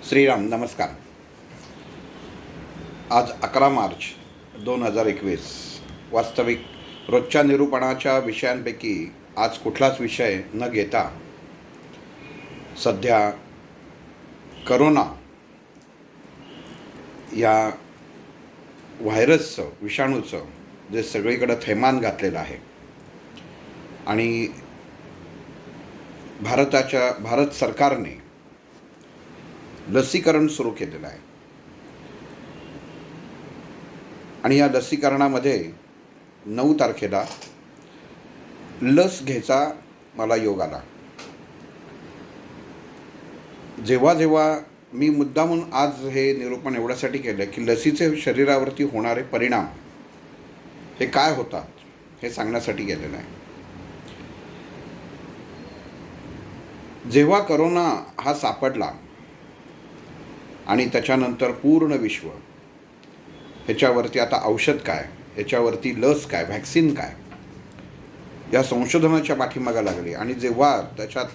श्रीराम नमस्कार. आज 11 मार्च 2021. वास्तविक रोजच्या निरूपणाच्या विषयांपैकी आज कुठलाच विषय न घेता सध्या करोना या व्हायरसचं विषाणूचं जे सगळीकडं थैमान घातलेलं आहे आणि भारत सरकारने लसीकरण सुरू केलेलं आहे आणि या लसीकरणामध्ये 9 तारखेला लस घ्यायचा मला योग आला. जेव्हा जेव्हा मी मुद्दामून आज हे निरूपण एवढ्यासाठी केलं की लसीचे शरीरावरती होणारे परिणाम हे काय होतात हे सांगण्यासाठी केलेलं आहे. जेव्हा करोना हा सापडला आणि त्याच्यानंतर पूर्ण विश्व ह्याच्यावरती आता औषध काय, ह्याच्यावरती लस काय, व्हॅक्सिन काय या संशोधनाच्या पाठीमागे लागली आणि जेव्हा त्याच्यात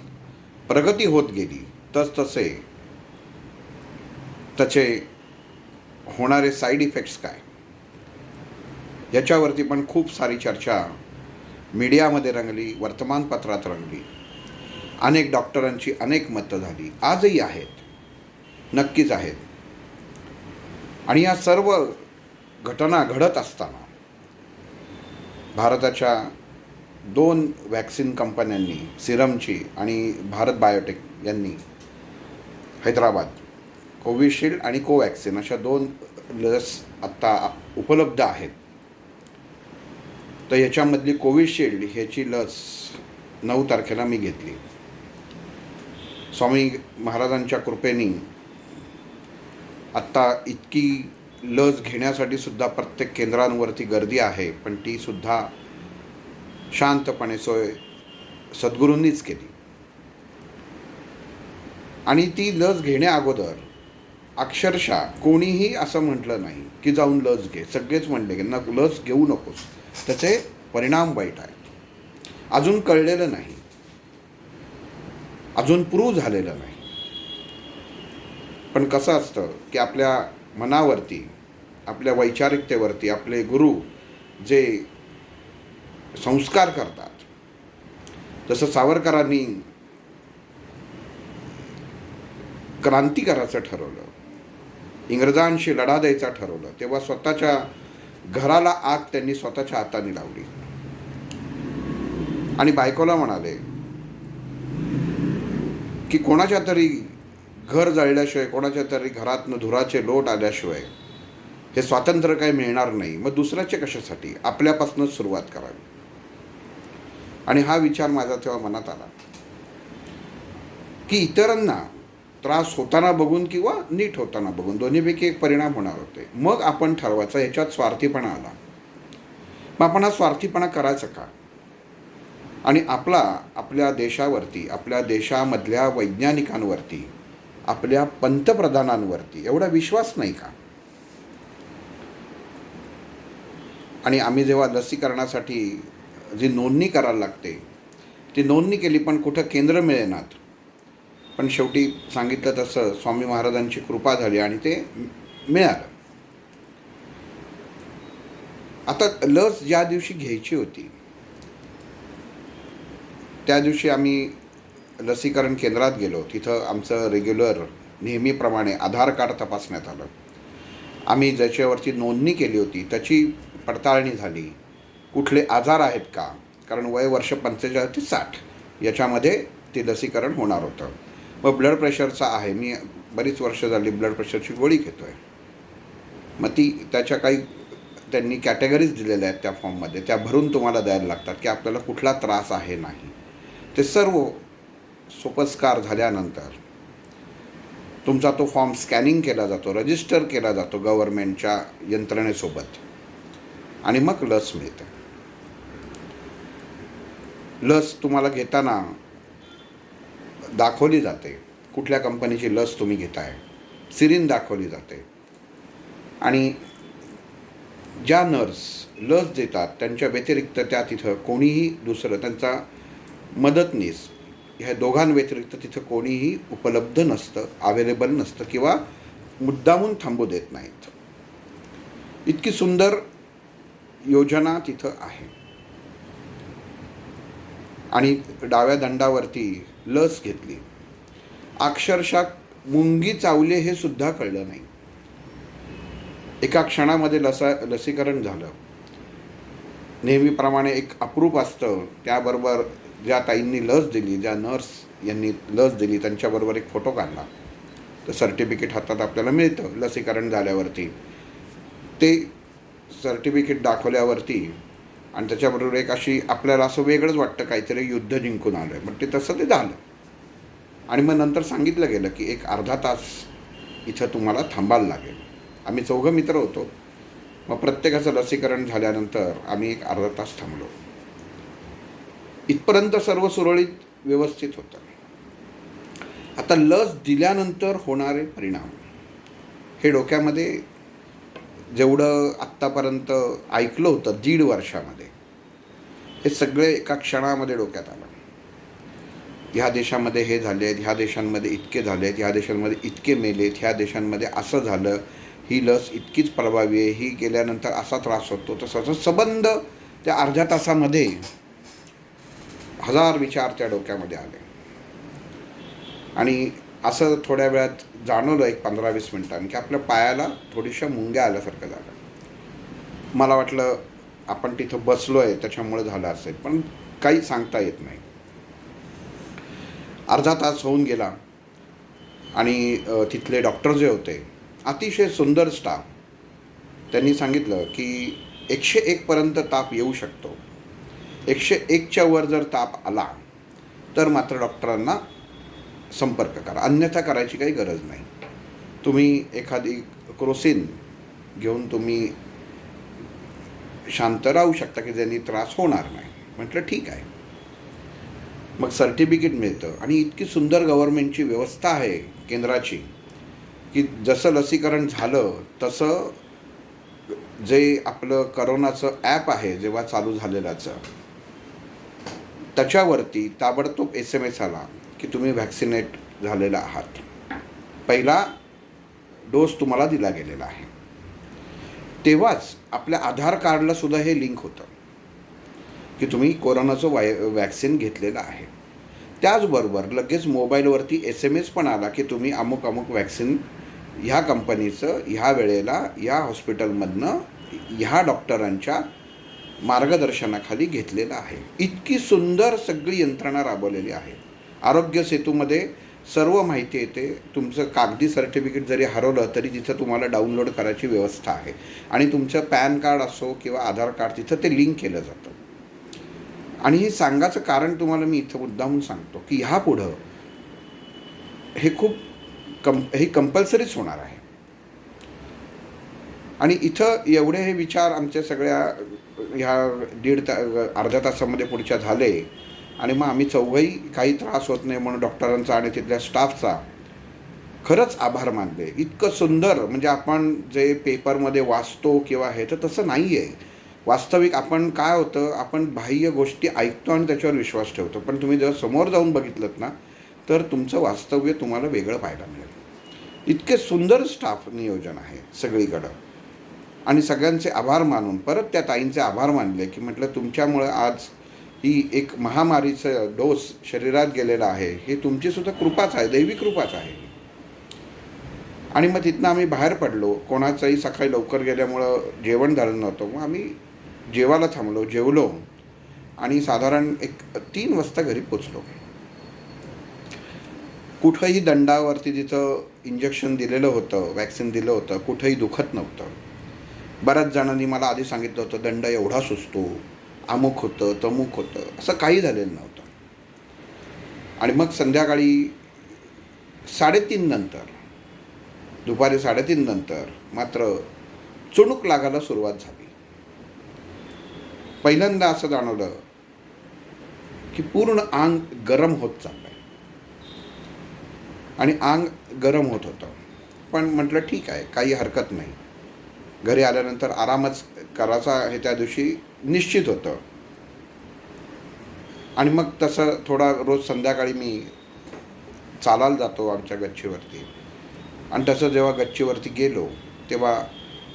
प्रगती होत गेली तसतसे त्याचे होणारे साईड इफेक्ट्स काय याच्यावरती पण खूप सारी चर्चा मीडियामध्ये रंगली, वर्तमानपत्रात रंगली. अनेक डॉक्टरांची अनेक मतं झाली, आजही आहेत, नक्कीच आहेत. आणि या सर्व घटना घडत असताना भारताच्या 2 व्हॅक्सिन कंपन्यांनी, सिरमची आणि भारत बायोटेक यांनी हैदराबाद कोविशिल्ड आणि कोवॅक्सिन अशा 2 लस आत्ता उपलब्ध आहेत. तर ह्याच्यामधली कोविशिल्ड ह्याची लस 9 तारखेला मी घेतली. स्वामी महाराजांच्या कृपेने आत्ता इतकी लस घेण्यासाठी सुद्धा प्रत्येक केंद्रांवरती गर्दी आहे, पण ती सुद्धा शांतपणे सोय सद्गुरूंनीच केली. आणि ती लस घेण्या अगोदर अक्षरशः कोणीही असं म्हटलं नाही की जाऊन लस घे. सगळेच म्हणले की लस घेऊ नकोस, त्याचे परिणाम वाईट आहेत. अजून कळलेलं नाही, अजून प्रूव्ह झालेलं नाही. पण कसं असतं की आपल्या मनावरती, आपल्या वैचारिकतेवरती आपले गुरु जे संस्कार करतात, जसं सावरकरांनी क्रांती करायचं ठरवलं, इंग्रजांशी लढा द्यायचा ठरवलं, तेव्हा स्वतःच्या घराला आग त्यांनी स्वतःच्या हाताने लावली आणि बायकोला म्हणाले की कोणाच्या तरी घर जळल्याशिवाय, कोणाच्या तरी घरातनं धुराचे लोट आल्याशिवाय हे स्वातंत्र्य काही मिळणार नाही. मग दुसऱ्याचे कशासाठी, आपल्यापासूनच सुरुवात करावी. आणि हा विचार माझा तेव्हा मनात आला की इतरांना त्रास होताना बघून किंवा नीट होताना बघून दोन्हीपैकी एक परिणाम होणार होते. मग आपण ठरवायचं. ह्याच्यात स्वार्थीपणा आला. मग आपण हा स्वार्थीपणा करायचा का? आणि आपल्या देशावरती, आपल्या देशामधल्या वैज्ञानिकांवरती, आपल्या पंतप्रधानांवरती एवढा विश्वास नाही का? आणि आम्ही जेव्हा लसीकरणासाठी जी नोंदणी करायला लागते ती नोंदणी केली, पण कुठं केंद्र मिळेनात. पण शेवटी सांगितलं तसं स्वामी महाराजांची कृपा झाली आणि ते मिळालं. आता लस ज्या दिवशी घ्यायची होती त्या दिवशी आम्ही लसीकरण केंद्रात गेलो. तिथं आमचं रेग्युलर नेहमीप्रमाणे आधार कार्ड तपासण्यात आलं. आम्ही ज्याच्यावरती नोंदणी केली होती त्याची पडताळणी झाली. कुठले आजार आहेत का, कारण वय वर्ष 45 ते 60 याच्यामध्ये ते लसीकरण होणार होतं. मग ब्लड प्रेशरचा आहे, मी बरीच वर्ष झाली ब्लड प्रेशरची गोळी घेतो आहे. मग त्याच्या काही त्यांनी कॅटेगरीज दिलेल्या आहेत त्या फॉर्ममध्ये, त्या भरून तुम्हाला द्यायला लागतात की आपल्याला कुठला त्रास आहे नाही. ते सर्व सोपस्कार झाल्यानंतर तुमचा तो फॉर्म स्कॅनिंग केला जातो, रजिस्टर केला जातो गव्हर्नमेंटच्या यंत्रणेसोबत आणि मग लस मिळते. लस तुम्हाला घेताना दाखवली जाते कुठल्या कंपनीची लस तुम्ही घेताय, सिरिंज दाखवली जाते. आणि ज्या नर्स लस देतात त्यांच्या व्यतिरिक्त त्या तिथं कोणीही दुसरं, त्यांचा मदतनीस ह्या दोघांव्यतिरिक्त तिथं कोणीही उपलब्ध नसतं, अवेलेबल नसतं किंवा मुद्दामून थांबू देत नाहीत. इतकी सुंदर योजना तिथं आहे. आणि डाव्या दंडावरती लस घेतली. अक्षरशः मुंगी चावले हे सुद्धा कळलं नाही. एका क्षणामध्ये लसीकरण झालं. नेहमीप्रमाणे एक अप्रूप असतं, त्याबरोबर ज्या ताईंनी लस दिली, ज्या नर्स यांनी लस दिली त्यांच्याबरोबर एक फोटो काढला. तर सर्टिफिकेट हातात आपल्याला मिळतं लसीकरण झाल्यावरती. ते सर्टिफिकेट दाखवल्यावरती आणि त्याच्याबरोबर एक अशी आपल्याला असं वेगळंच वाटतं, काहीतरी युद्ध जिंकून आलं आहे. पण ते तसं ते झालं. आणि मग नंतर सांगितलं गेलं की एक अर्धा तास इथं तुम्हाला थांबायला लागेल. आम्ही 4 मित्र होतो. मग प्रत्येकाचं लसीकरण झाल्यानंतर आम्ही एक अर्धा तास थांबलो. इथपर्यंत सर्व सुरळीत व्यवस्थित होतं. आता लस दिल्यानंतर होणारे परिणाम हे डोक्यामध्ये जेवढं आत्तापर्यंत ऐकलं होतं 1.5 वर्षामध्ये, हे सगळे एका क्षणामध्ये डोक्यात आलं. ह्या देशामध्ये हे झाले, ह्या देशांमध्ये इतके झालेत, ह्या देशांमध्ये इतके मेलेत, ह्या देशांमध्ये असं झालं, ही लस इतकीच प्रभावी आहे, ही गेल्यानंतर असा त्रास होतो, तसं संबंध त्या अर्ध्या तासामध्ये 1000 विचार त्या डोक्यामध्ये आले. आणि असं थोड्या वेळात जाणवलं, एक 15-20 मिनिटांनी, की आपल्या पायाला थोडीशा मुंग्या आल्यासारखं झालं. मला वाटलं आपण तिथं बसलो आहे त्याच्यामुळे झालं असेल, पण काही सांगता येत नाही. अर्धा तास होऊन गेला आणि तिथले डॉक्टर जे होते, अतिशय सुंदर स्टाफ, त्यांनी सांगितलं की 101पर्यंत ताप येऊ शकतो. 101च्या वर जर ताप आला तर मात्र डॉक्टरांना संपर्क करा, अन्यथा करायची काही गरज नाही. तुम्ही एखादी क्रोसिन घेऊन तुम्ही शांत राहू शकता की ज्यांनी त्रास होणार नाही. म्हटलं ठीक आहे. मग सर्टिफिकेट मिळतं आणि इतकी सुंदर गव्हर्नमेंटची व्यवस्था आहे केंद्राची, की जसं लसीकरण झालं तसं जे आपलं करोनाचं ॲप आहे जेव्हा चालू झालेल्याचं, त्याच्यावरती ताबडतोब SMS आला की तुम्ही व्हॅक्सिनेट झालेला आहात, पहिला डोस तुम्हाला दिला गेलेला आहे. तेव्हाच आपल्या आधार कार्डला सुद्धा हे लिंक होतं की तुम्ही कोरोनाचं वॅक्सिन घेतलेलं आहे. त्याचबरोबर लगेच मोबाईलवरती SMS पण आला की तुम्ही अमुक अमुक वॅक्सिन ह्या कंपनीचं ह्या वेळेला ह्या हॉस्पिटलमधनं ह्या डॉक्टरांच्या मार्गदर्शनाखाली घेतलेलं आहे. इतकी सुंदर सगळी यंत्रणा राबवलेली आहे. आरोग्य सेतूमध्ये सर्व माहिती येते. तुमचं कागदी सर्टिफिकेट जरी हरवलं तरी तिथं तुम्हाला डाउनलोड करायची व्यवस्था आहे. आणि तुमचं पॅन कार्ड असो किंवा आधार कार्ड, तिथं ते लिंक केलं जातं. आणि हे सांगायचं कारण तुम्हाला मी इथं मुद्दामून सांगतो की ह्या पुढं हे हे कंपल्सरीच होणार आहे. आणि इथं एवढे हे विचार आमच्या सगळ्या ह्या अर्ध्या तासामध्ये पुढच्या झाले. आणि मग आम्ही चौघही काही त्रास होत नाही म्हणून डॉक्टरांचा आणि तिथल्या स्टाफचा खरंच आभार मानले. इतकं सुंदर, म्हणजे आपण जे पेपरमध्ये वाचतो किंवा हे, तर तसं नाही आहे. वास्तविक आपण काय होतं, आपण बाह्य गोष्टी ऐकतो आणि त्याच्यावर विश्वास ठेवतो, पण तुम्ही जर समोर जाऊन बघितलं ना तर तुमचं वास्तव्य तुम्हाला वेगळं पाहायला मिळेल. इतके सुंदर स्टाफ नियोजन आहे सगळीकडं. आणि सगळ्यांचे आभार मानून परत त्या ताईंचे आभार मानले की म्हटलं तुमच्यामुळं आज ही एक महामारीचं डोस शरीरात गेलेला आहे, हे तुमचीसुद्धा कृपाच आहे, दैवी कृपाच आहे. आणि मग तिथनं आम्ही बाहेर पडलो. कोणाचंही सकाळी लवकर गेल्यामुळं जेवण झालं नव्हतं. मग आम्ही जेवायला थांबलो, जेवलो आणि साधारण एक 3 वाजता घरी पोचलो. कुठंही दंडावरती जिथं इंजेक्शन दिलेलं होतं, वॅक्सिन दिलं होतं, कुठंही दुखत नव्हतं. बऱ्याच जणांनी मला आधी सांगितलं होतं दंड एवढा सुचतो, अमुक होतं, तमुक होतं, असं काही झालेलं नव्हतं. आणि मग संध्याकाळी 3:30 नंतर, दुपारी 3:30 नंतर मात्र चुणूक लागायला सुरुवात झाली. पहिल्यांदा असं जाणवलं की पूर्ण अंग गरम होत चाललं आहे आणि अंग गरम होत होतं. पण म्हटलं ठीक आहे, काही हरकत नाही. घरी आल्यानंतर आरामच करायचा हे त्या दिवशी निश्चित होतं. आणि मग तसं थोडा रोज संध्याकाळी मी चालायला जातो आमच्या गच्चीवरती. आणि तसं जेव्हा गच्चीवरती गेलो तेव्हा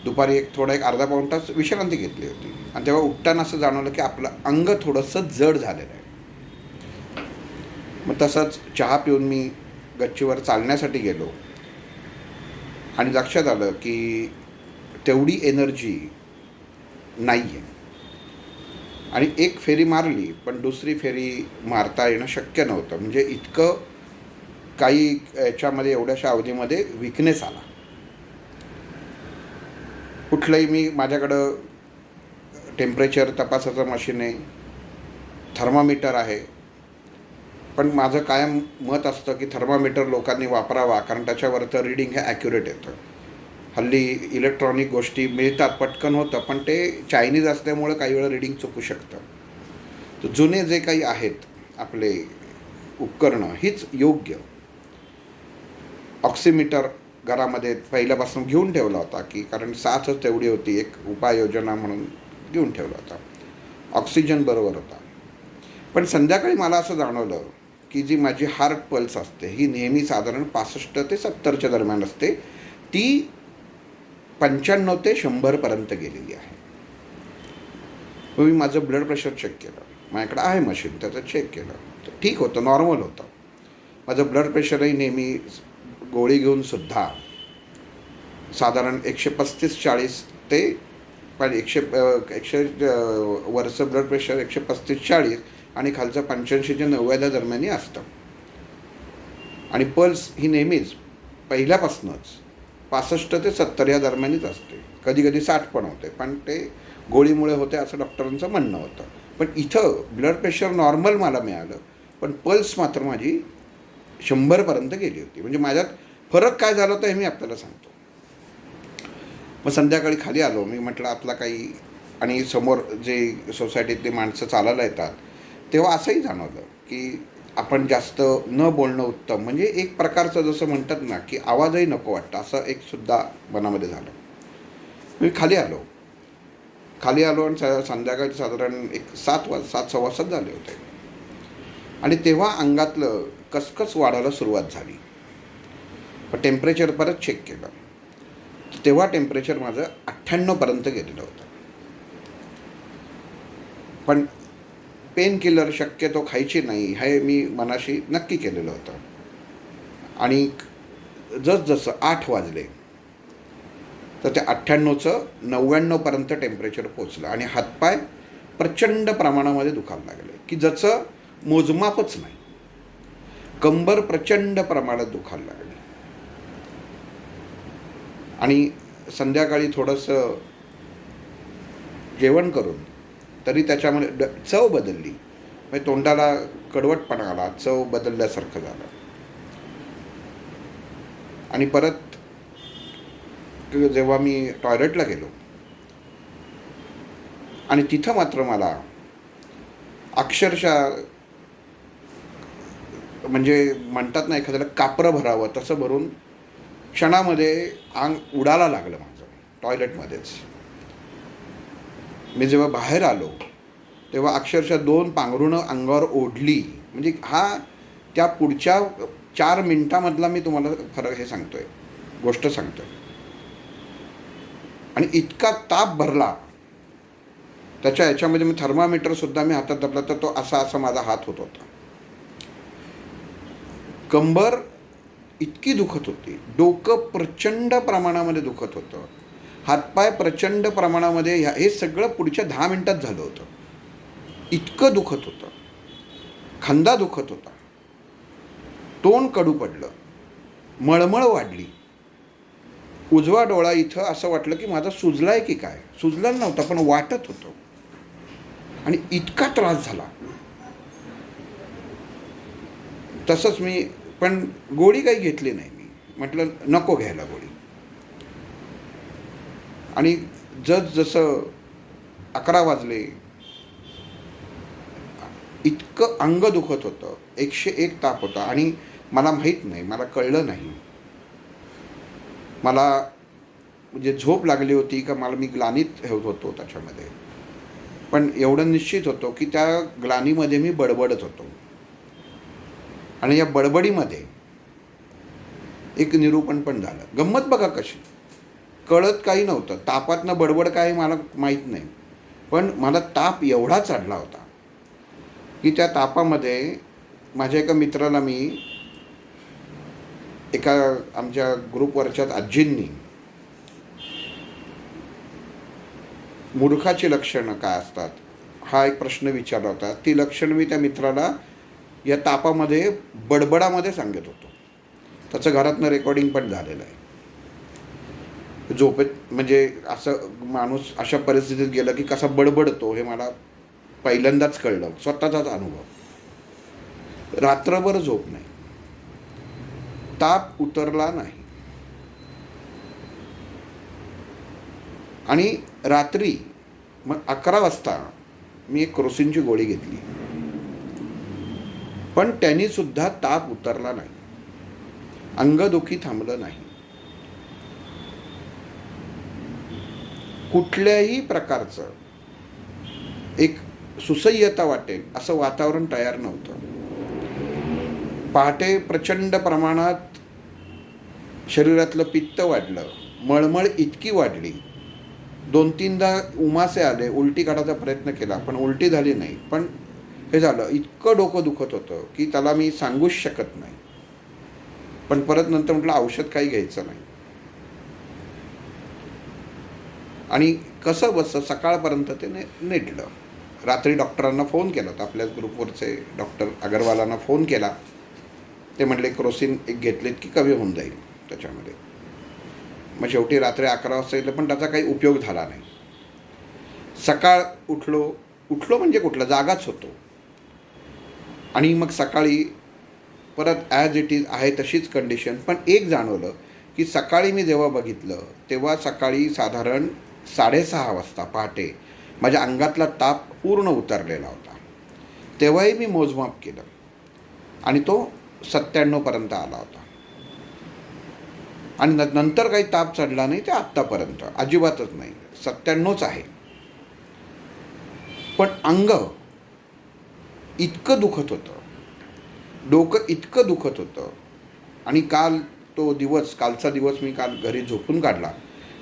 दुपारी एक अर्धा पाऊण तास विश्रांती घेतली होती. आणि तेव्हा उठताना असं जाणवलं की आपलं अंग थोडंसं जड झालेलं आहे. मग तसंच चहा पिऊन मी गच्चीवर चालण्यासाठी गेलो आणि लक्षात आलं की तेवढी एनर्जी नाही आहे. आणि एक फेरी मारली पण दुसरी फेरी मारता येणं शक्य नव्हतं. म्हणजे इतकं काही याच्यामध्ये एवढ्याशा अवधीमध्ये विकनेस आला. कुठलंही मी माझ्याकडं टेम्परेचर तपासाचं मशीन आहे, थर्मामीटर आहे. पण माझं कायम मत असतं की थर्मामीटर लोकांनी वापरावा, कारण त्याच्यावरचं रीडिंग हे ॲक्युरेट येतं. हल्ली इलेक्ट्रॉनिक गोष्टी मिळतात, पटकन होतं, पण ते चायनीज असल्यामुळं काही वेळा रीडिंग चुकू शकतं. तर जुने जे काही आहेत आपले उपकरणं हीच योग्य. ऑक्सिमीटर घरामध्ये पहिल्यापासून घेऊन ठेवला होता, की कारण साथच तेवढी होती, एक उपाययोजना म्हणून घेऊन ठेवला होता. ऑक्सिजन बरोबर होता. पण संध्याकाळी मला असं जाणवलं की जी माझी हार्ट पल्स असते ही नेहमी साधारण 65 ते 70च्या दरम्यान असते, ती 95 ते 100पर्यंत गेलेली आहे. मग मी माझं ब्लड प्रेशर चेक केलं. माझ्याकडे आहे मशीन, त्याचं चेक केलं तर ठीक होतं, नॉर्मल होतं. माझं ब्लड प्रेशरही नेहमी गोळी घेऊनसुद्धा साधारण 135-40 ते पण 100 वरचं ब्लड प्रेशर 135-40 आणि खालचं 85 ते 90 दरम्यानही असतं. आणि पल्स ही नेहमीच पहिल्यापासूनच 65 ते 70 या दरम्यानच असते. कधी कधी 60 पण होते, पण ते गोळीमुळे होते असं डॉक्टरांचं म्हणणं होतं. पण इथं ब्लड प्रेशर नॉर्मल मला मिळालं, पण पल्स मात्र माझी 100पर्यंत गेली होती. म्हणजे माझ्यात फरक काय झाला होता हे मी आपल्याला सांगतो. मग संध्याकाळी खाली आलो. मी म्हटलं आपला काही, आणि समोर जे सोसायटीतली माणसं चालायला येतात तेव्हा असंही जाणवलं की आपण जास्त न बोलणं उत्तम. म्हणजे एक प्रकारचं जसं म्हणतात ना की आवाजही नको वाटतं, असं एक सुद्धा मनामध्ये झालं. मी खाली आलो आणि संध्याकाळी साधारण एक 7-7:15 झाले होते. आणि तेव्हा अंगातलं कसकस वाढायला सुरुवात झाली. पण टेम्परेचर परत चेक केलं, तेव्हा टेम्परेचर माझं 98पर्यंत गेलेलं होतं. पण पेन किलर शक्यतो खायची नाही हे मी मनाशी नक्की केलेलं होतं. आणि जसजसं 8 वाजले तर त्या 98चं 99पर्यंत टेम्परेचर पोचलं. आणि हातपाय प्रचंड प्रमाणामध्ये दुखायला लागले की ज्याचं मोजमापच नाही. कंबर प्रचंड प्रमाणात दुखायला लागली. आणि संध्याकाळी थोडंसं जेवण करून तरी त्याच्यामध्ये चव बदलली. म्हणजे तोंडाला कडवटपणा आला, चव बदलल्यासारखं झालं. आणि परत जेव्हा मी टॉयलेटला गेलो आणि तिथं मात्र मला अक्षरशः म्हणजे म्हणतात ना एखाद्याला कापरं भरावं तसं भरून क्षणामध्ये अंग उडायला लागलं माझं टॉयलेटमध्येच. मी जेव्हा बाहेर आलो तेव्हा अक्षरशः 2 पांघरुणं अंगावर ओढली. म्हणजे हा त्या पुढच्या 4 मिनिटामधला मी तुम्हाला फरक हे सांगतोय, गोष्ट सांगतोय. आणि इतका ताप भरला याच्यामध्ये मी थर्मामीटरसुद्धा मी हातात धरला तर तो असा माझा हात होत होता. कंबर इतकी दुखत होती, डोकं प्रचंड प्रमाणामध्ये दुखत होतं, हातपाय प्रचंड प्रमाणामध्ये, हे सगळं पुढच्या 10 मिनिटात झालं होतं. इतकं दुखत होतं, खांदा दुखत होता, तोंड कडू पडलं, मळमळ वाढली, उजवा डोळा इथं असं वाटलं की माझा सुजलाय की काय. सुजला नव्हता पण वाटत होतं. आणि इतका त्रास झाला. तसंच मी पण गोळी काही घेतली नाही. मी म्हटलं नको घ्यायला गोळी. आणि जसं 11 वाजले इतकं अंग दुखत होतं, 101 ताप होता. आणि मला माहीत नाही, मला कळलं नाही मला म्हणजे झोप लागली होती का मला मी ग्लानीत होत होतो त्याच्यामध्ये. पण एवढं निश्चित होतो की त्या ग्लानीमध्ये मी बडबडत होतो. आणि या बडबडीमध्ये एक निरूपण पण झालं. गंमत बघा कशी, कळत काही नव्हतं. तापातनं बडबड काय मला माहीत नाही, पण मला ताप एवढा चढला होता की त्या तापामध्ये माझ्या एका मित्राला मी, एका आमच्या ग्रुपवरच्याच आजींनी मूर्खाची लक्षणं काय असतात हा एक प्रश्न विचारला होता. ती लक्षणं मी त्या मित्राला या तापामध्ये बडबडामध्ये सांगत होतो. त्याचं घरातनं रेकॉर्डिंग पण झालेलं आहे. झोपेत म्हणजे असं माणूस अशा परिस्थितीत गेलं की कसा बडबडतो हे मला पहिल्यांदाच कळलं, स्वतःचाच अनुभव. रात्रभर झोप नाही, ताप उतरला नाही, आणि रात्री मग 11 वाजता मी एक क्रोसिनची गोळी घेतली, पण त्यांनी सुद्धा ताप उतरला नाही, अंगदुखी थांबलं नाही, कुठल्याही प्रकारचं एक सुसह्यता वाटेल असं वातावरण तयार नव्हतं. पहाटे प्रचंड प्रमाणात शरीरातलं पित्त वाढलं, मळमळ इतकी वाढली, 2-3दा उमासे आले, उलटी काढायचा प्रयत्न केला पण उलटी झाली नाही. पण हे झालं, इतकं डोकं दुखत होतं की त्याला मी सांगूच शकत नाही. पण परत नंतर म्हटलं औषध काही घ्यायचं नाही. आणि कसं बसं सकाळपर्यंत ते नेटलं. रात्री डॉक्टरांना फोन केला होता, आपल्याच ग्रुपवरचे डॉक्टर अगरवालांना फोन केला. ते म्हटले क्रोसिन एक घेतलेत की कमी होऊन जाईल त्याच्यामध्ये. मग शेवटी रात्री 11 वाजता येतं, पण त्याचा काही उपयोग झाला नाही. सकाळ उठलो म्हणजे कुठलं, जागाच होतो. आणि मग सकाळी परत ॲज इट इज आहे तशीच कंडिशन. पण एक जाणवलं की सकाळी मी जेव्हा बघितलं तेव्हा सकाळी साधारण 6:30 वाजता पहाटे माझ्या अंगातला ताप पूर्ण उतरलेला होता. तेव्हाही मी मोजमाप केलं आणि तो 97पर्यंत आला होता. आणि नंतर काही ताप चढला नाही, ते आत्तापर्यंत अजिबातच नाही, 97च आहे. पण अंग इतकं दुखत होतं, डोकं इतकं दुखत होतं. आणि कालचा दिवस मी काल घरी झोपून काढला,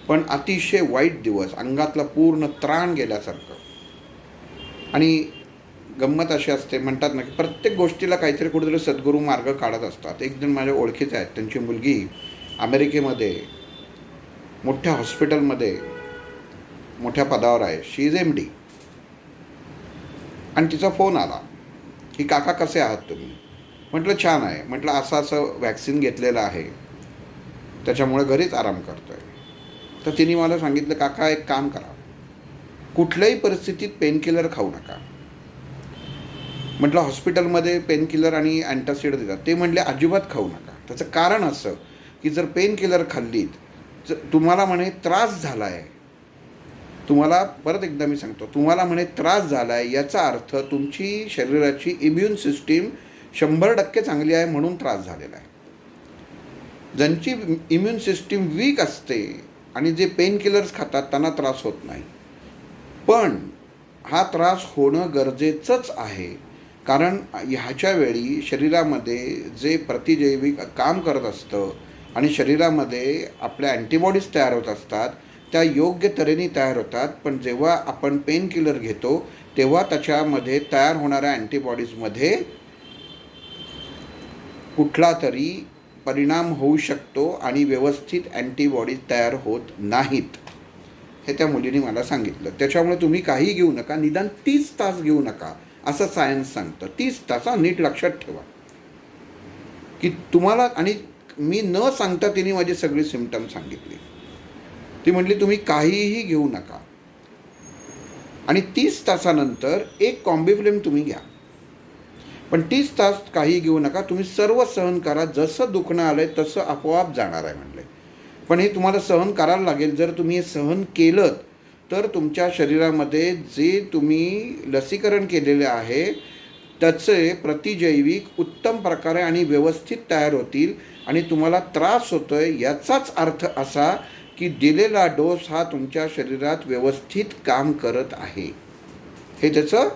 पण अतिशय वाईट दिवस, अंगातला पूर्ण त्राण गेल्यासारखं. आणि गंमत अशी असते, म्हणतात ना की प्रत्येक गोष्टीला काहीतरी कुठेतरी सद्गुरू मार्ग काढत असतात. एक जण माझ्या ओळखीचे आहेत, त्यांची मुलगी अमेरिकेमध्ये मोठ्या हॉस्पिटलमध्ये मोठ्या पदावर आहे, शी इज MD. आणि तिचा फोन आला की काका कसे आहात तुम्ही. म्हटलं छान आहे. म्हटलं असं वॅक्सिन घेतलेलं आहे, त्याच्यामुळे घरीच आराम करतो आहे. तर तिने मला सांगितलं काका एक काम करा, कुठल्याही परिस्थितीत पेनकिलर खाऊ नका. म्हटलं हॉस्पिटलमध्ये पेनकिलर आणि अँटासिड देतात, ते म्हटले अजिबात खाऊ नका. त्याचं कारण असं की जर पेनकिलर खाल्लीत तुम्हाला म्हणे त्रास झाला आहे, तुम्हाला परत एकदा मी सांगतो, तुम्हाला म्हणे त्रास झाला आहे, याचा अर्थ तुमची शरीराची इम्युन सिस्टीम 100% चांगली आहे म्हणून त्रास झालेला आहे. ज्यांची इम्युन सिस्टीम वीक असते आणि जे पेनकिलर्स खातात त्यांना त्रास होत नाही. पण हा त्रास होणं गरजेचंच आहे, कारण ह्याच्या वेळी शरीरामध्ये जे प्रतिजैविक काम करत असतं आणि शरीरामध्ये आपल्या अँटीबॉडीज तयार होत असतात, त्या योग्य तऱ्हेने तयार होतात. पण जेव्हा आपण पेनकिलर घेतो तेव्हा त्याच्यामध्ये तयार होणाऱ्या अँटीबॉडीजमध्ये कुठला तरी परिणाम होऊ शकतो आणि व्यवस्थित अँटीबॉडीज तयार होत नाहीत. हे त्या मुलीने मला सांगितलं. त्याच्यामुळे तुम्ही काही घेऊ नका, निदान 30 तास घेऊ नका असं सायन्स सांगतं. 30 तास नीट लक्षात ठेवा की तुम्हाला. आणि मी न सांगता तिने माझी सगळी सिम्पटम सांगितली. ती म्हटली तुम्ही काहीही घेऊ नका आणि 30 तासानंतर एक कॉम्बिफ्लेम तुम्ही घ्या, पण 30 तास काही घेऊ नका, तुम्ही सर्व सहन करा, जसं दुखणं आलं आहे तसं आपोआप जाणार आहे म्हणले. पण हे तुम्हाला सहन करायला लागेल. जर तुम्ही हे सहन केलं तर तुमच्या शरीरामध्ये जे तुम्ही लसीकरण केलेले आहे त्याचे प्रतिजैविक उत्तम प्रकारे आणि व्यवस्थित तयार होतील. आणि तुम्हाला त्रास होतो आहे याचाच अर्थ असा की दिलेला डोस हा तुमच्या शरीरात व्यवस्थित काम करत आहे. हे त्याचं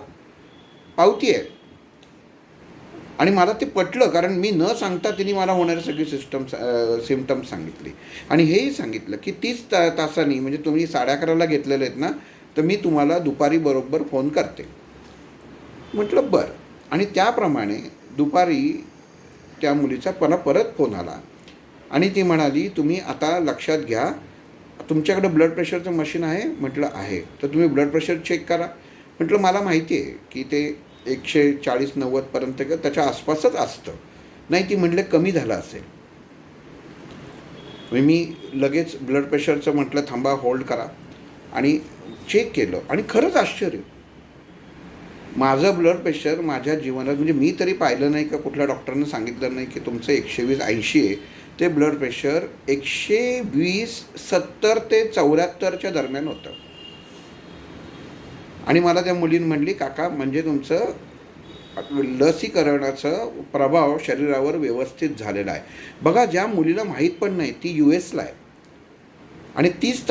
पावती आहे. आणि मला ते पटलं, कारण मी न सांगता तिने मला होणारी सगळी सिम्पटम्स सांगितली. आणि हेही सांगितलं की 30 तासांनी, म्हणजे तुम्ही 11:30ला घेतलेले आहेत ना, तर मी तुम्हाला दुपारी बरोबर फोन करते. म्हटलं बरं. आणि त्याप्रमाणे दुपारी त्या मुलीचा मला परत फोन आला आणि ती म्हणाली, तुम्ही आता लक्षात घ्या, तुमच्याकडे ब्लड प्रेशरचं मशीन आहे? म्हटलं आहे. तर तुम्ही ब्लड प्रेशर चेक करा. म्हटलं मला माहिती आहे की ते 140-90पर्यंत त्याच्या आसपासच असतं. नाही, ती म्हटले कमी झालं असेल. मी लगेच ब्लड प्रेशरचं म्हटलं थांबा, होल्ड करा, आणि चेक केलं. आणि खरंच आश्चर्य, माझं ब्लड प्रेशर माझ्या जीवनात, म्हणजे मी तरी पाहिलं नाही का कुठल्या डॉक्टरनं सांगितलं नाही की तुमचं 120/80 आहे. ते ब्लड प्रेशर 120/70 ते 74च्या दरम्यान होतं. आणि मला त्या मुलीने म्हणली, काका म्हणजे तुमचं लसीकरणाचा प्रभाव शरीरावर व्यवस्थित झालेला आहे. बघा, ज्या मुलीला माहीत पण नाही, ती US ला आहे, आणि 30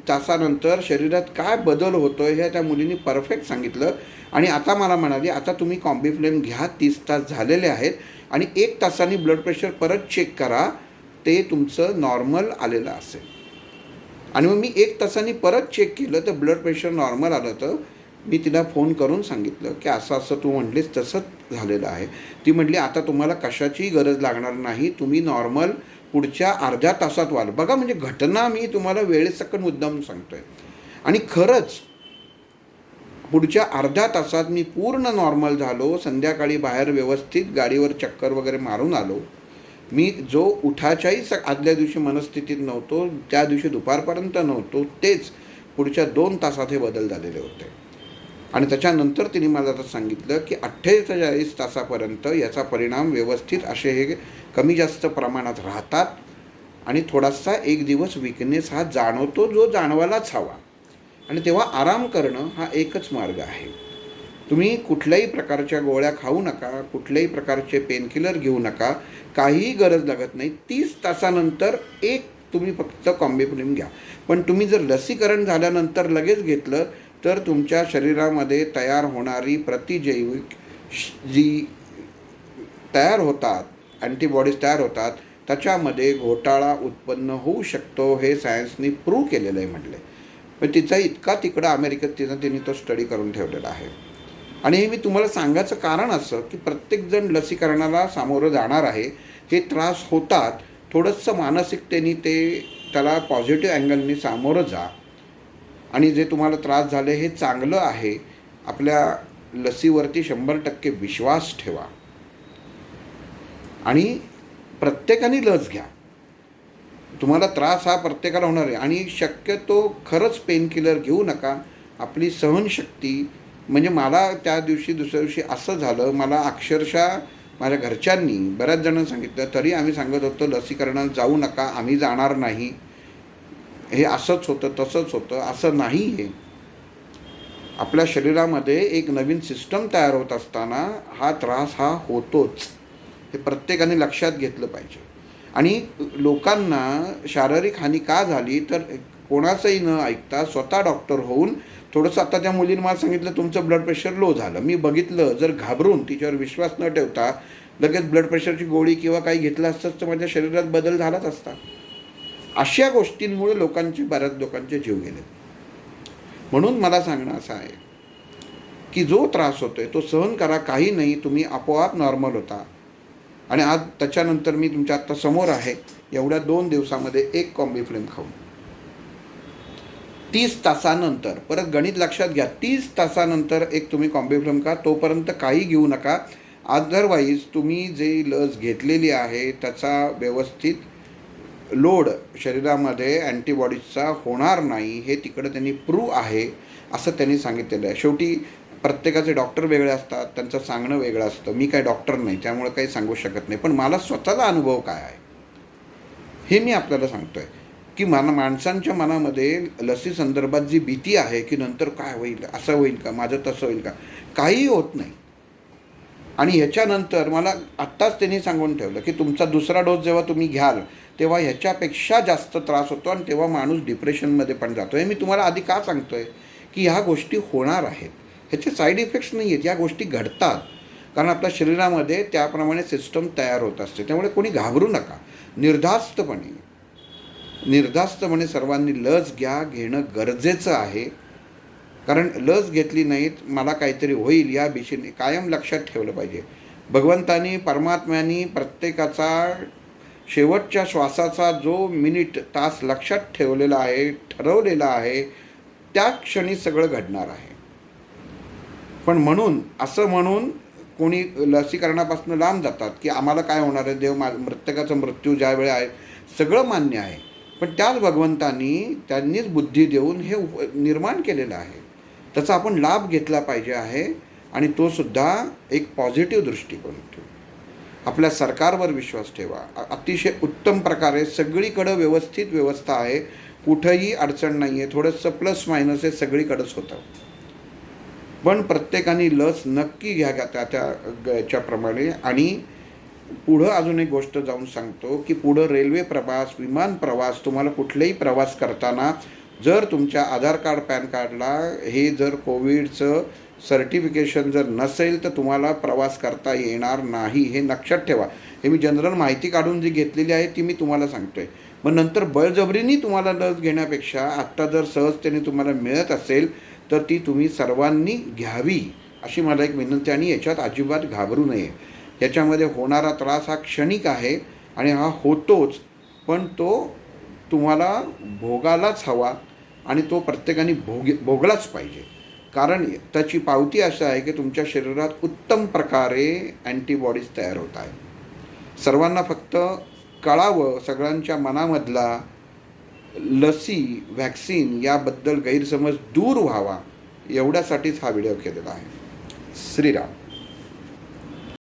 तासानंतर शरीरात काय बदल होतो आहे हे त्या मुलीने परफेक्ट सांगितलं. आणि आता मला म्हणाली, आता तुम्ही कॉम्बिफ्लेम घ्या, 30 तास झालेले आहेत, आणि 1 तासाने ब्लड प्रेशर परत चेक करा, ते तुमचं नॉर्मल आलेलं असेल. आणि मग मी 1 तासाने परत चेक केलं तर ब्लड प्रेशर नॉर्मल आलं. तर मी तिला फोन करून सांगितलं की असं असं तू म्हटलीस तसंच झालेलं आहे. ती म्हटली, आता तुम्हाला कशाचीही गरज लागणार नाही, तुम्ही नॉर्मल पुढच्या अर्ध्या तासात व्हाल. बघा, म्हणजे घटना मी तुम्हाला वेळेसकट मुद्दाम सांगतो आहे. आणि खरंच पुढच्या अर्ध्या तासात मी पूर्ण नॉर्मल झालो. संध्याकाळी बाहेर व्यवस्थित गाडीवर चक्कर वगैरे मारून आलो. मी जो उठाच्याही आदल्या दिवशी मनस्थितीत नव्हतो, त्या दिवशी दुपारपर्यंत नव्हतो, तेच पुढच्या 2 तासात हे बदल झालेले होते. आणि त्याच्यानंतर तिने मला आता सांगितलं की 48 तासापर्यंत याचा परिणाम व्यवस्थित असे हे कमी जास्त प्रमाणात राहतात. आणि थोडासा एक दिवस विकनेस हा जाणवतो, जो जाणवायलाच हवा. आणि तेव्हा आराम करणं हा एकच मार्ग आहे. तुम्ही कुठल्याही प्रकारच्या गोळ्या खाऊ नका, कुठल्याही प्रकारचे पेनकिलर घेऊ नका, काहीही गरज लागत नाही. 30 तासानंतर तुम्ही फक्त कॉम्बिफ्लेम घ्या. पण तुम्ही जर लसीकरण झाल्यानंतर लगेच घेतलं तर तुमच्या शरीरामध्ये तयार होणारी प्रतिजैविक जी तयार होतात, अँटीबॉडीज तयार होतात, त्याच्यामध्ये घोटाळा उत्पन्न होऊ शकतो. हे सायन्सनी प्रूव्ह केलेलं आहे म्हटले. पण तिचा इतका तिकडं अमेरिकेत तिने तो स्टडी करून ठेवलेला आहे. आणि हे मी तुम्हाला सांगायचं कारण असं की प्रत्येकजण लसीकरणाला सामोरं जाणार आहे. हे त्रास होतात, थोडंसं मानसिकतेने त्याला पॉझिटिव्ह अँगलनी सामोरं जा. आणि जे तुम्हाला त्रास झाले हे चांगलं आहे. आपल्या लसीवरती 100% विश्वास ठेवा आणि प्रत्येकाने लस घ्या. तुम्हाला त्रास हा प्रत्येकाला होणार आहे. आणि शक्यतो खरंच पेनकिलर घेऊ नका. आपली सहनशक्ती, म्हणजे मला त्या दिवशी दुसऱ्या दिवशी असं झालं, मला अक्षरशः माझ्या घरच्यांनी बऱ्याच जणांना सांगितलं, तरी आम्ही सांगत होतो लसीकरणात जाऊ नका, आम्ही जाणार नाही, हे असंच होतं तसंच होतं. असं नाही आहे. आपल्या शरीरामध्ये एक नवीन सिस्टम तयार होत असताना हा त्रास हा होतोच. हे प्रत्येकाने लक्षात घेतलं पाहिजे. आणि लोकांना शारीरिक हानी का झाली तर कोणाचंही न ऐकता स्वतः डॉक्टर होऊन थोडंसं, आता त्या मुलीने मला सांगितलं तुमचं ब्लड प्रेशर लो झालं. मी बघितलं, जर घाबरून तिच्यावर विश्वास न ठेवता लगेच ब्लड प्रेशरची गोळी किंवा काही घेतलं असतं तर माझ्या शरीरात बदल झालाच असता. अशा गोष्टींमुळे बऱ्याच लोकांचे जीव गेले. म्हणून मला सांगणं असं आहे की जो त्रास होतोय तो सहन करा, काही नाही, तुम्ही आपोआप नॉर्मल होता. आणि आज त्याच्यानंतर मी तुमच्या आत्ता समोर आहे, एवढ्या 2 दिवसामध्ये 1 कॉम्बिफ्लेम खाऊन 30 तासानंतर, परत गणित लक्षात घ्या, 30 तासानंतर 1 तुम्ही कॉम्बिफ्लेम खा. तोपर्यंत काही घेऊ नका. अदरवाईज तुम्ही जे लस घेतलेली आहे त्याचा व्यवस्थित लोड शरीरामध्ये अँटीबॉडीजचा होणार नाही, हे तिकडं त्यांनी प्रूव्ह आहे असं त्यांनी सांगितलेलं आहे. शेवटी प्रत्येकाचे डॉक्टर वेगळे असतात, त्यांचं सांगणं वेगळं असतं. मी काही डॉक्टर नाही, त्यामुळे काही सांगू शकत नाही. पण मला स्वतःचा अनुभव काय आहे हे मी आपल्याला सांगतो आहे की माणसांच्या मनामध्ये लसी संदर्भात जी भीती आहे की नंतर काय होईल, असं होईल का, माझं तसं होईल का, काहीही होत नाही. आणि ह्याच्यानंतर मला आत्ताच त्यांनी सांगून ठेवलं की तुमचा दुसरा डोस जेव्हा तुम्ही घ्याल तेव्हा ह्याच्यापेक्षा जास्त त्रास होतो आणि तेव्हा माणूस डिप्रेशनमध्ये पण जातो. हे मी तुम्हाला आधी का सांगतो आहे की ह्या गोष्टी होणार आहेत. ह्याचे साईड इफेक्ट्स नाही आहेत, या गोष्टी घडतात कारण आपल्या शरीरामध्ये त्याप्रमाणे सिस्टम तयार होत असते. त्यामुळे कोणी घाबरू नका. निर्धास्तपणे सर्वांनी लस घेणं गरजेचं आहे. कारण लस घेतली नाहीत मला काहीतरी होईल या भीतीने कायम लक्षात ठेवलं पाहिजे. भगवंतानी परमात्म्यानी प्रत्येकाचा शेवटच्या श्वासाचा जो मिनिट तास लक्षात ठेवलेला आहे, ठरवलेला आहे, त्या क्षणी सगळं घडणार आहे. पण म्हणून कोणी लसीकरणापासून लांब जातात की आम्हाला काय होणार आहे, प्रत्येकाचा मृत्यू ज्यावेळी आहे सगळं मान्य आहे. पण त्याच भगवंतांनी त्यांनीच बुद्धी देऊन हे निर्माण केलेलं आहे. त्याचा आपण लाभ घेतला पाहिजे आहे आणि तो सुद्धा एक पॉझिटिव्ह दृष्टिकोन ठेवा. आपल्या सरकारवर विश्वास ठेवा. अतिशय उत्तम प्रकारे सगळीकडं व्यवस्थित व्यवस्था आहे, कुठंही अडचण नाही आहे. थोडंसं प्लस मायनस हे सगळीकडंच होतं. पण प्रत्येकाने लस नक्की घ्या त्याच्याप्रमाणे. आणि पुढं अजून एक गोष्ट जाऊन सांगतो की पुढं रेल्वे प्रवास, विमान प्रवास, तुम्हाला कुठलेही प्रवास करताना जर तुमच्या आधार कार्ड, पॅन कार्डला हे जर कोविडचं सर्टिफिकेशन जर नसेल तर तुम्हाला प्रवास करता येणार नाही. हे लक्षात ठेवा. हे मी जनरल माहिती काढून जी घेतलेली आहे ती मी तुम्हाला सांगतो आहे. मग नंतर बळजबरीने तुम्हाला लस घेण्यापेक्षा आत्ता जर सहजतेने तुम्हाला मिळत असेल तर ती तुम्ही सर्वांनी घ्यावी अशी मला एक विनंती. आणि याच्यात अजिबात घाबरू नये. याच्यामध्ये होणारा त्रास हा क्षणिक आहे आणि हा होतोच, पण तो तुम्हाला भोगायलाच हवा आणि तो प्रत्येकाने भोगलाच पाहिजे. कारण त्याची पावती असं आहे की तुमच्या शरीरात उत्तम प्रकारे अँटीबॉडीज तयार होत आहे. सर्वांना फक्त कळावं, सगळ्यांच्या मनामधला लसी, व्हॅक्सिन याबद्दल गैरसमज दूर व्हावा एवढ्यासाठीच हा व्हिडिओ केलेला आहे. श्रीराम.